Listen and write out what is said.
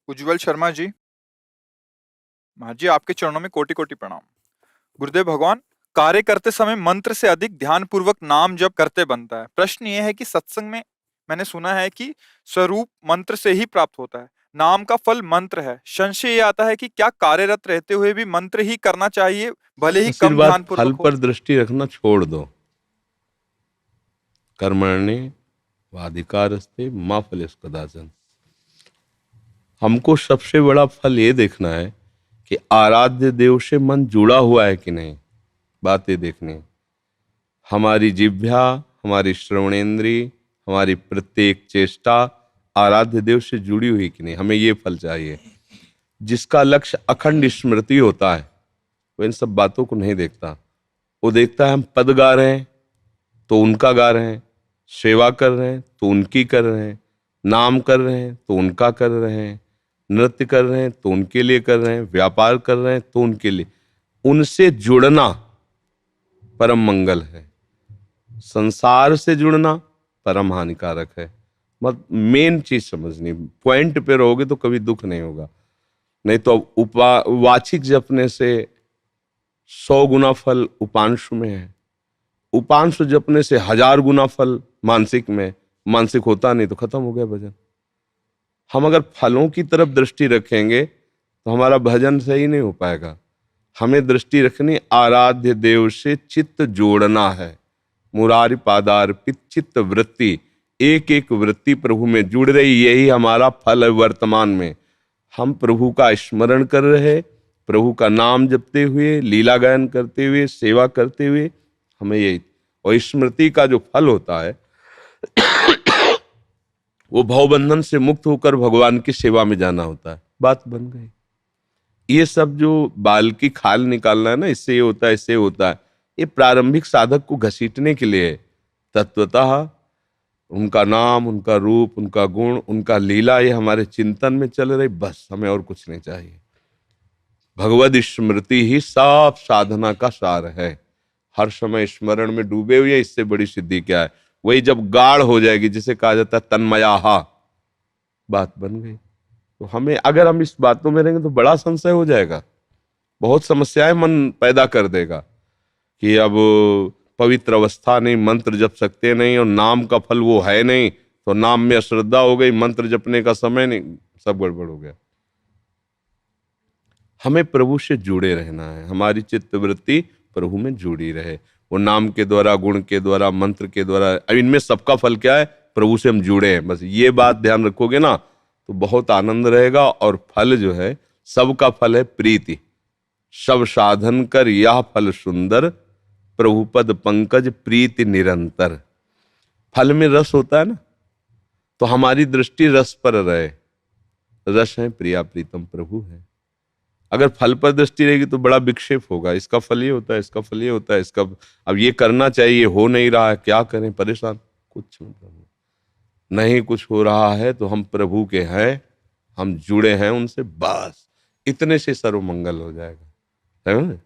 उज्ज्वल शर्मा जी, महाराज जी आपके चरणों में कोटि कोटि प्रणाम। गुरुदेव भगवान, कार्य करते समय मंत्र से अधिक ध्यान पूर्वक नाम जप करते बनता है। प्रश्न यह है कि सत्संग में मैंने सुना है कि स्वरूप मंत्र से ही प्राप्त होता है, नाम का फल मंत्र है। संशय ये आता है कि क्या कार्यरत रहते हुए भी मंत्र ही करना चाहिए, भले ही कम आशीर्वाद ध्यान फल पूर्वक हो? पर दृष्टि रखना छोड़ दो। कर्मण्ये वाधिकारस्ते मां फलेषु कदाचन। हमको सबसे बड़ा फल ये देखना है कि आराध्य देव से मन जुड़ा हुआ है कि नहीं। बातें देखनी, हमारी जिह्वा, हमारी श्रवणेंद्री, हमारी प्रत्येक चेष्टा आराध्य देव से जुड़ी हुई कि नहीं, हमें ये फल चाहिए। जिसका लक्ष्य अखंड स्मृति होता है वो इन सब बातों को नहीं देखता। वो देखता है हम पद गा रहे हैं तो उनका गा रहे हैं, सेवा कर रहे हैं तो उनकी कर रहे हैं, नाम कर रहे हैं तो उनका कर रहे हैं, नृत्य कर रहे हैं तो उनके लिए कर रहे हैं, व्यापार कर रहे हैं तो उनके लिए। उनसे जुड़ना परम मंगल है, संसार से जुड़ना परम हानिकारक है। मत मेन चीज समझनी, पॉइंट पे रहोगे तो कभी दुख नहीं होगा। नहीं तो वाचिक जपने से 100 गुना फल उपांशु में है, उपांशु जपने से 1000 गुना फल मानसिक में। मानसिक होता नहीं तो खत्म हो गया भजन। हम अगर फलों की तरफ दृष्टि रखेंगे तो हमारा भजन सही नहीं हो पाएगा। हमें दृष्टि रखनी आराध्य देव से चित्त जोड़ना है। मुरारी पादार्पित चित्त वृत्ति, एक एक वृत्ति प्रभु में जुड़ रही, यही हमारा फल है। वर्तमान में हम प्रभु का स्मरण कर रहे, प्रभु का नाम जपते हुए, लीला गायन करते हुए, सेवा करते हुए, हमें यही। और स्मृति का जो फल होता है वो भवबंधन से मुक्त होकर भगवान की सेवा में जाना होता है। बात बन गई। ये सब जो बाल की खाल निकालना है ना, इससे ये होता है, इससे होता है, ये प्रारंभिक साधक को घसीटने के लिए है। तत्वतः उनका नाम, उनका रूप, उनका गुण, उनका लीला ये हमारे चिंतन में चल रही, बस हमें और कुछ नहीं चाहिए। भगवद स्मृति ही सब साधना का सार है। हर समय स्मरण में डूबे हुए, इससे बड़ी सिद्धि क्या है। वही जब गाढ़ हो जाएगी, जिसे कहा जाता है तन्मयाहा, बात बन गई। तो हमें, अगर हम इस बातों में रहेंगे तो बड़ा संशय हो जाएगा, बहुत समस्याएं मन पैदा कर देगा कि अब पवित्र अवस्था नहीं, मंत्र जप सकते नहीं, और नाम का फल वो है नहीं, तो नाम में अश्रद्धा हो गई, मंत्र जपने का समय नहीं, सब गड़बड़ हो गया। हमें प्रभु से जुड़े रहना है, हमारी चित्त वृत्ति प्रभु में जुड़ी रहे। वो नाम के द्वारा, गुण के द्वारा, मंत्र के द्वारा, इनमें सबका फल क्या है, प्रभु से हम जुड़े हैं। बस ये बात ध्यान रखोगे ना तो बहुत आनंद रहेगा। और फल जो है, सबका फल है प्रीति। सब साधन कर यह फल सुंदर, प्रभुपद पंकज प्रीति निरंतर। फल में रस होता है ना, तो हमारी दृष्टि रस पर रहे। रस है प्रिया प्रीतम प्रभु है। अगर फल पर दृष्टि रहेगी तो बड़ा विक्षेप होगा, इसका फल ये होता है, इसका फल ये होता है, इसका अब ये करना चाहिए, हो नहीं रहा है, क्या करें, परेशान। कुछ मतलब नहीं, कुछ हो रहा है तो हम प्रभु के हैं, हम जुड़े हैं उनसे, बस इतने से सर्व मंगल हो जाएगा, है ना।